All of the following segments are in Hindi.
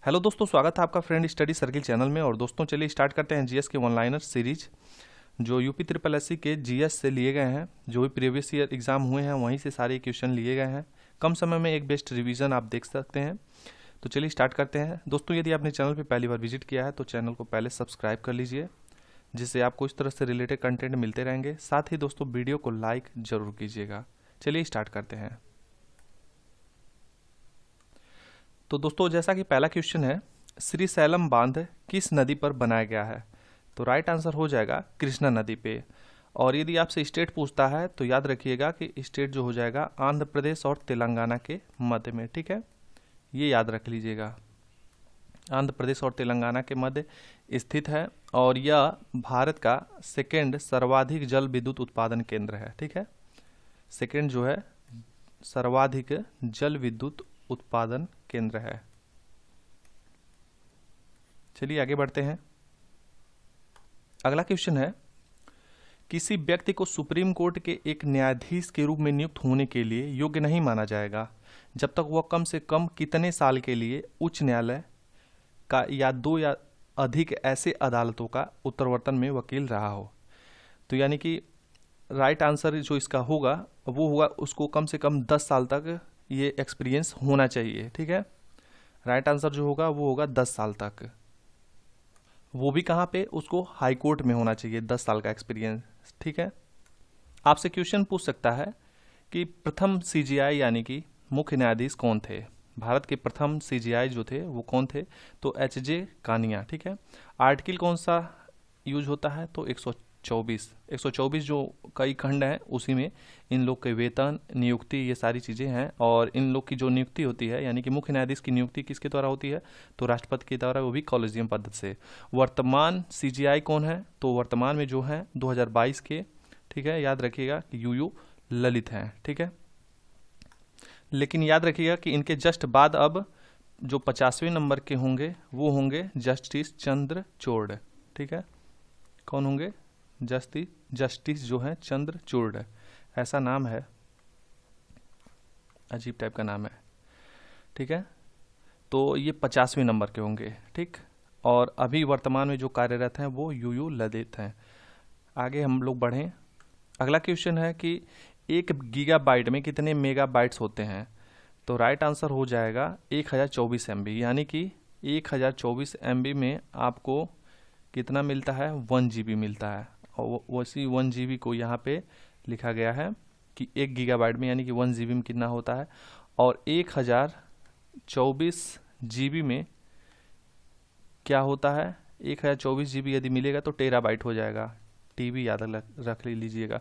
हेलो दोस्तों, स्वागत है आपका फ्रेंड स्टडी सर्किल चैनल में। और दोस्तों चलिए स्टार्ट करते हैं जीएस के वन लाइनर सीरीज जो यूपी ट्रिपल एससी के जीएस से लिए गए हैं। जो भी प्रीवियस ईयर एग्जाम हुए हैं वहीं से सारे क्वेश्चन लिए गए हैं। कम समय में एक बेस्ट रिवीजन आप देख सकते हैं। तो चलिए स्टार्ट करते हैं। दोस्तों यदि आपने चैनल पर पहली बार विजिट किया है तो चैनल को पहले सब्सक्राइब कर लीजिए, जिससे आपको इस तरह से रिलेटेड कंटेंट मिलते रहेंगे। साथ ही दोस्तों वीडियो को लाइक जरूर कीजिएगा। चलिए स्टार्ट करते हैं। तो दोस्तों जैसा कि पहला क्वेश्चन है, श्रीशैलम बांध किस नदी पर बनाया गया है? तो राइट आंसर हो जाएगा कृष्णा नदी पे। और यदि आपसे स्टेट पूछता है तो याद रखिएगा कि स्टेट जो हो जाएगा आंध्र प्रदेश और तेलंगाना के मध्य में। ठीक है, ये याद रख लीजिएगा, आंध्र प्रदेश और तेलंगाना के मध्य स्थित है। और यह भारत का सेकेंड सर्वाधिक जल विद्युत उत्पादन केंद्र है। ठीक है, सेकेंड जो है सर्वाधिक जल विद्युत उत्पादन केंद्र है। चलिए आगे बढ़ते हैं। अगला क्वेश्चन है, किसी व्यक्ति को सुप्रीम कोर्ट के एक न्यायाधीश के रूप में नियुक्त होने के लिए योग्य नहीं माना जाएगा जब तक वह कम से कम कितने साल के लिए उच्च न्यायालय का या दो या अधिक ऐसे अदालतों का उत्तरवर्तन में वकील रहा हो। तो यानी कि राइट आंसर जो इसका होगा वो होगा उसको कम से कम 10 साल तक ये एक्सपीरियंस होना चाहिए। ठीक है, राइट आंसर जो होगा वो होगा 10 साल तक। वो भी कहाँ पे? उसको हाई कोर्ट में होना चाहिए 10 साल का एक्सपीरियंस। ठीक है, आपसे क्वेश्चन पूछ सकता है कि प्रथम सीजीआई यानी कि मुख्य न्यायाधीश कौन थे? भारत के प्रथम सीजीआई जो थे वो कौन थे? तो एचजे कानिया। ठीक है, आर्टिकल कौन सा यूज होता है? तो 124 जो कई खंड हैं उसी में इन लोग के वेतन, नियुक्ति, ये सारी चीज़ें हैं। और इन लोग की जो नियुक्ति होती है यानी कि मुख्य न्यायाधीश की नियुक्ति किसके द्वारा होती है? तो राष्ट्रपति के द्वारा, वो भी कॉलेजियम पद्धति से। वर्तमान सीजीआई कौन है? तो वर्तमान में जो है 2022 के, ठीक है, याद रखिएगा कि यूयू ललित हैं। ठीक है, लेकिन याद रखिएगा कि इनके जस्ट बाद अब जो 50वें नंबर के होंगे वो होंगे जस्टिस चंद्रचूड़। ठीक है, कौन होंगे? जस्टिस जो है चंद्रचूड़, ऐसा नाम है, अजीब टाइप का नाम है। ठीक है, तो ये 50वें नंबर के होंगे। ठीक, और अभी वर्तमान में जो कार्यरत हैं वो यूयू ललित हैं। आगे हम लोग बढ़ें। अगला क्वेश्चन है कि 1 गीगाबाइट में कितने मेगाबाइट्स होते हैं? तो राइट आंसर हो जाएगा 1024 MB, यानी कि 1024 MB में आपको कितना मिलता है? 1 GB मिलता है। और वैसी 1 GB को यहाँ पे लिखा गया है कि 1 गीगाबाइट में यानी कि 1 GB में कितना होता है। और 1024 GB में क्या होता है? 1024 GB यदि मिलेगा तो टेराबाइट हो जाएगा। TB याद रख लीजिएगा।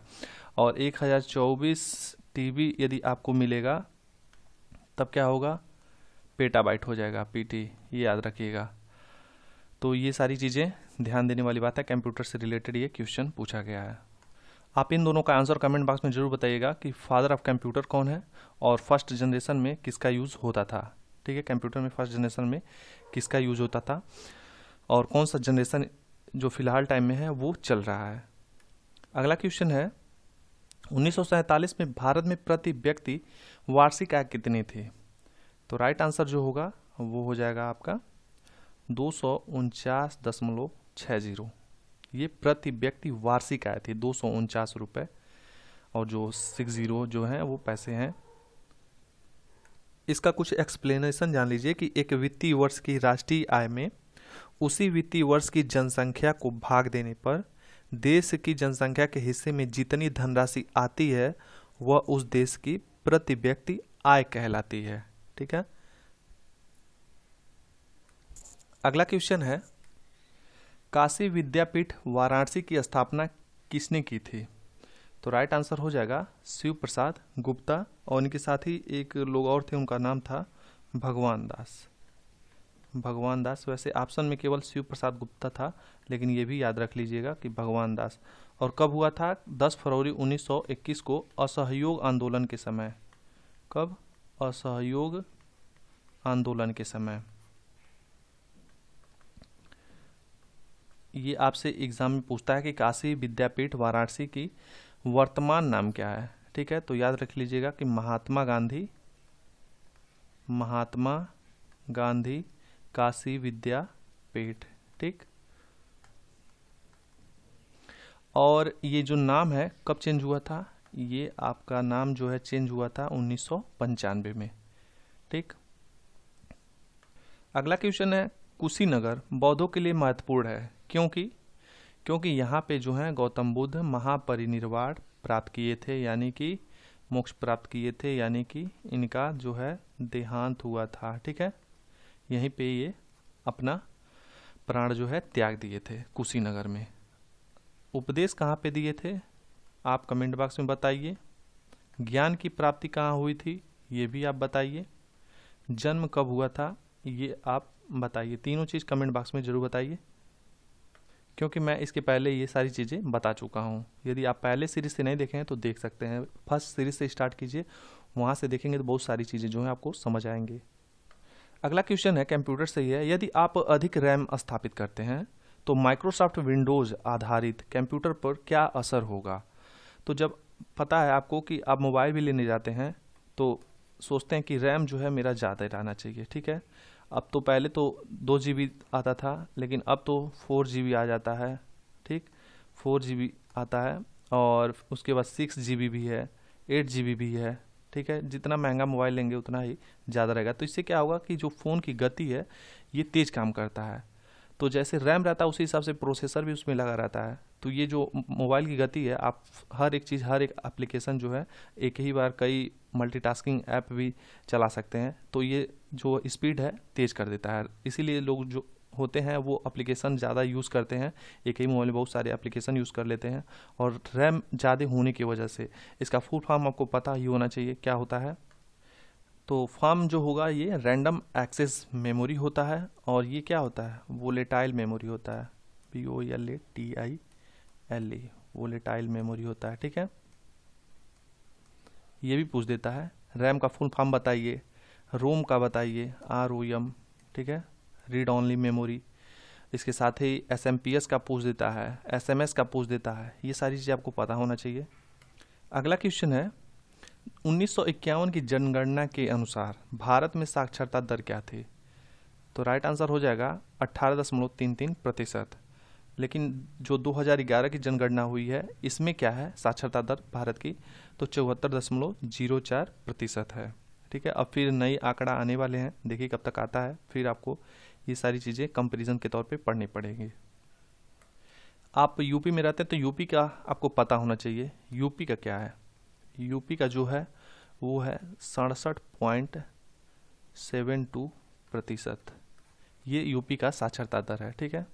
और 1024 TB यदि आपको मिलेगा तब क्या होगा? पेटाबाइट हो जाएगा, PT, ये याद रखिएगा। तो ये सारी चीज़ें ध्यान देने वाली बात है, कंप्यूटर से रिलेटेड ये क्वेश्चन पूछा गया है। आप इन दोनों का आंसर कमेंट बॉक्स में जरूर बताइएगा कि फादर ऑफ कंप्यूटर कौन है और फर्स्ट जनरेशन में किसका यूज़ होता था। ठीक है, कंप्यूटर में फर्स्ट जनरेशन में किसका यूज़ होता था और कौन सा जनरेशन जो फिलहाल टाइम में है वो चल रहा है। अगला क्वेश्चन है, 1947 में भारत में प्रति व्यक्ति वार्षिक आय कितनी थी? तो राइट आंसर जो होगा वो हो जाएगा आपका 249.60। ये प्रति व्यक्ति वार्षिक आय थी 249 रुपये। और जो 60 जो हैं वो पैसे हैं। इसका कुछ एक्सप्लेनेशन जान लीजिए कि एक वित्तीय वर्ष की राष्ट्रीय आय में उसी वित्तीय वर्ष की जनसंख्या को भाग देने पर देश की जनसंख्या के हिस्से में जितनी धनराशि आती है वह उस देश की प्रति व्यक्ति आय कहलाती है। ठीक है, अगला क्वेश्चन है, काशी विद्यापीठ वाराणसी की स्थापना किसने की थी? तो राइट आंसर हो जाएगा शिव प्रसाद गुप्ता। और इनके साथ ही एक लोग और थे, उनका नाम था भगवान दास। वैसे ऑप्शन में केवल शिव प्रसाद गुप्ता था, लेकिन ये भी याद रख लीजिएगा कि भगवान दास। और कब हुआ था? 10 फरवरी 1921 को असहयोग आंदोलन के समय। कब? असहयोग आंदोलन के समय। ये आपसे एग्जाम में पूछता है कि काशी विद्यापीठ वाराणसी की वर्तमान नाम क्या है। ठीक है, तो याद रख लीजिएगा कि महात्मा गांधी काशी विद्यापीठ, ठीक। और ये जो नाम है कब चेंज हुआ था, ये आपका नाम जो है चेंज हुआ था 1995 में, ठीक। अगला क्वेश्चन है, कुशीनगर बौद्धों के लिए महत्वपूर्ण है क्योंकि यहाँ पे जो है गौतम बुद्ध महापरिनिर्वाण प्राप्त किए थे, यानी कि मोक्ष प्राप्त किए थे, यानी कि इनका जो है देहांत हुआ था, ठीक है। यहीं पे ये अपना प्राण जो है त्याग दिए थे कुशीनगर में। उपदेश कहाँ पे दिए थे आप कमेंट बॉक्स में बताइए। ज्ञान की प्राप्ति कहाँ हुई थी ये भी आप बताइए। जन्म कब हुआ था ये आप बताइए। तीनों चीज़ कमेंट बॉक्स में ज़रूर बताइए, क्योंकि मैं इसके पहले ये सारी चीज़ें बता चुका हूँ। यदि आप पहले सीरीज से नहीं देखे हैं तो देख सकते हैं, फर्स्ट सीरीज से स्टार्ट कीजिए, वहाँ से देखेंगे तो बहुत सारी चीज़ें जो हैं आपको समझ आएंगे। अगला क्वेश्चन है कंप्यूटर से ही है, यदि आप अधिक रैम स्थापित करते हैं तो माइक्रोसॉफ्ट विंडोज़ आधारित कंप्यूटर पर क्या असर होगा। तो जब पता है आपको कि आप मोबाइल भी लेने जाते हैं तो सोचते हैं कि रैम जो है मेरा ज़्यादा रहना चाहिए, ठीक है। अब तो पहले तो 2 GB आता था, लेकिन अब तो 4 GB आ जाता है, ठीक। 4 GB आता है और उसके बाद 6 GB भी है, 8 GB भी है, ठीक है। जितना महंगा मोबाइल लेंगे उतना ही ज़्यादा रहेगा। तो इससे क्या होगा कि जो फ़ोन की गति है ये तेज़ काम करता है, तो जैसे रैम रहता है उसी हिसाब से प्रोसेसर भी उसमें लगा रहता है। तो ये जो मोबाइल की गति है, आप हर एक चीज़, हर एक एप्लीकेशन जो है एक ही बार कई मल्टीटास्किंग ऐप भी चला सकते हैं, तो ये जो स्पीड है तेज़ कर देता है। इसीलिए लोग जो होते हैं वो एप्लीकेशन ज़्यादा यूज़ करते हैं, एक ही मोबाइल में बहुत सारे एप्लीकेशन यूज़ कर लेते हैं, और रैम ज़्यादा होने की वजह से। इसका फुल फॉर्म आपको पता ही होना चाहिए क्या होता है। तो फॉर्म जो होगा ये रैंडम एक्सेस मेमोरी होता है, और ये क्या होता है, वोलेटाइल मेमोरी होता है, VOLATILE, वोलेटाइल मेमोरी होता है, ठीक है। ये भी पूछ देता है रैम का फुल फॉर्म बताइए, रोम का बताइए, ROM, ठीक है, रीड ऑनली मेमोरी। इसके साथ ही SMPS का पूछ देता है, SMS का पूछ देता है, ये सारी चीज़ें आपको पता होना चाहिए। अगला क्वेश्चन है, 1951 की जनगणना के अनुसार भारत में साक्षरता दर क्या थी। तो राइट आंसर हो जाएगा 18.33%। लेकिन जो 2011 की जनगणना हुई है इसमें क्या है साक्षरता दर भारत की, तो 74.04% है, ठीक है। अब फिर नई आंकड़ा आने वाले हैं, देखिए कब तक आता है, फिर आपको ये सारी चीज़ें कंपैरिजन के तौर पे पढ़नी पड़ेंगी। आप यूपी में रहते हैं तो यूपी का आपको पता होना चाहिए। यूपी का क्या है, यूपी का जो है वो है 67.72%, ये यूपी का साक्षरता दर है, ठीक है।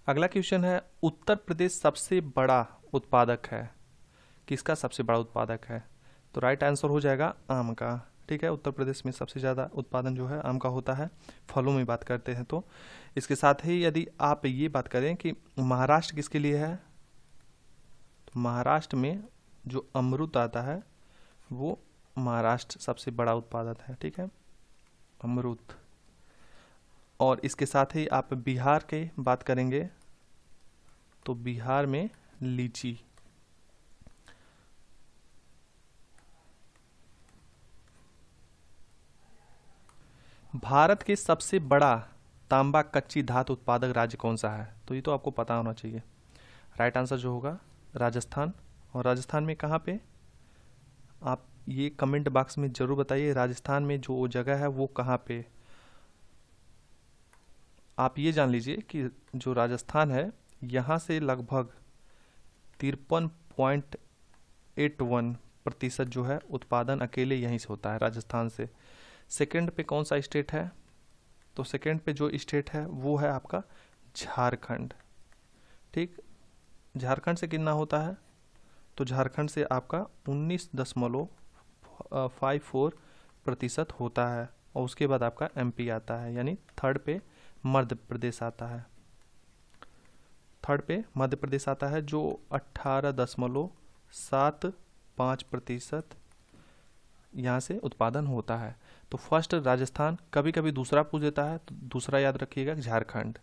अगला क्वेश्चन है, उत्तर प्रदेश सबसे बड़ा उत्पादक है, किसका सबसे बड़ा उत्पादक है। तो राइट आंसर हो जाएगा आम का, ठीक है। उत्तर प्रदेश में सबसे ज़्यादा उत्पादन जो है आम का होता है, फलों में बात करते हैं तो। इसके साथ ही यदि आप ये बात करें कि महाराष्ट्र किसके लिए है, तो महाराष्ट्र में जो अमरूद आता है वो महाराष्ट्र सबसे बड़ा उत्पादक है, ठीक है, अमरूद। और इसके साथ ही आप बिहार के बात करेंगे तो बिहार में लीची। भारत के सबसे बड़ा तांबा कच्ची धातु उत्पादक राज्य कौन सा है, तो ये तो आपको पता होना चाहिए। राइट आंसर जो होगा राजस्थान। और राजस्थान में कहाँ पे, आप ये कमेंट बॉक्स में ज़रूर बताइए, राजस्थान में जो जगह है वो कहाँ पे। आप ये जान लीजिए कि जो राजस्थान है यहाँ से लगभग 53.81% जो है उत्पादन अकेले यहीं से होता है, राजस्थान से। सेकंड पे कौन सा स्टेट है, तो सेकंड पे जो स्टेट है वो है आपका झारखंड, ठीक। झारखंड से कितना होता है, तो झारखंड से आपका 19.54% होता है, और उसके बाद आपका MP आता है, यानी थर्ड पे मध्य प्रदेश आता है। थर्ड पे मध्य प्रदेश आता है जो 18.75% यहाँ से उत्पादन होता है। तो फर्स्ट राजस्थान, कभी कभी दूसरा पूछ देता है तो दूसरा याद रखिएगा झारखंड।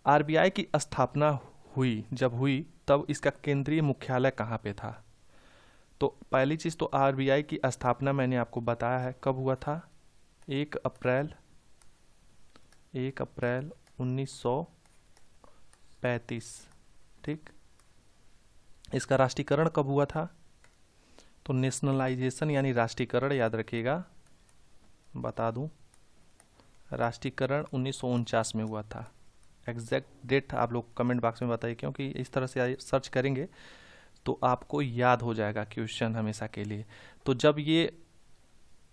RBI की स्थापना जब हुई तब इसका केंद्रीय मुख्यालय कहाँ पे था। तो पहली चीज़ तो RBI की स्थापना मैंने आपको बताया है कब हुआ था, 1 अप्रैल 1 अप्रैल 1935। ठीक, इसका राष्ट्रीयकरण कब हुआ था? तो नेशनलाइजेशन यानी राष्ट्रीयकरण याद रखिएगा, बता दूं, राष्ट्रीयकरण 1949 में हुआ था। एग्जैक्ट डेट आप लोग कमेंट बॉक्स में बताइए, क्योंकि इस तरह से सर्च करेंगे तो आपको याद हो जाएगा क्वेश्चन हमेशा के लिए। तो जब ये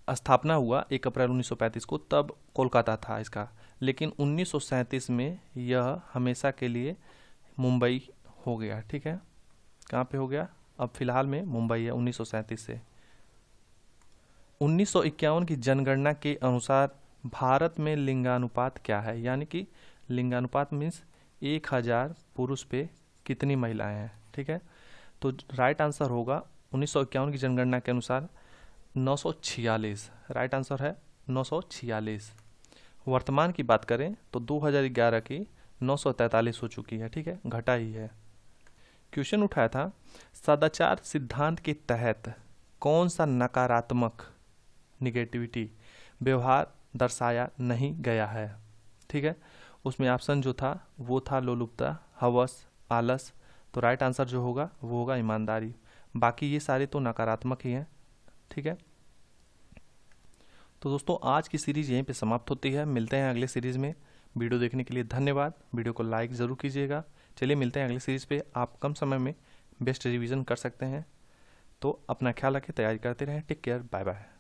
स्थापना हुआ 1 अप्रैल 1935 को, तब कोलकाता था इसका, लेकिन 1937 में यह हमेशा के लिए मुंबई हो गया। ठीक है, कहाँ पे हो गया? अब फिलहाल में मुंबई है 1937 से। 1951 की जनगणना के अनुसार भारत में लिंगानुपात क्या है? यानी कि लिंगानुपात मीन्स 1000 पुरुष पे कितनी महिलाएं हैं। ठीक है, तो राइट आंसर होगा 1951 की जनगणना के अनुसार 946। राइट आंसर है 946। वर्तमान की बात करें तो 2011 की 943 हो चुकी है। ठीक है, घटा ही है। क्वेश्चन उठाया था, सदाचार सिद्धांत के तहत कौन सा नकारात्मक निगेटिविटी व्यवहार दर्शाया नहीं गया है? ठीक है, उसमें ऑप्शन जो था वो था लोलुपता, हवस, आलस। तो राइट आंसर जो होगा वो होगा ईमानदारी। बाकी ये सारे तो नकारात्मक ही हैं। ठीक है, तो दोस्तों आज की सीरीज यहीं पे समाप्त होती है। मिलते हैं अगले सीरीज में। वीडियो देखने के लिए धन्यवाद। वीडियो को लाइक ज़रूर कीजिएगा। चलिए मिलते हैं अगले सीरीज पे। आप कम समय में बेस्ट रिवीजन कर सकते हैं। तो अपना ख्याल रखें, तैयारी करते रहें। Take care, bye bye.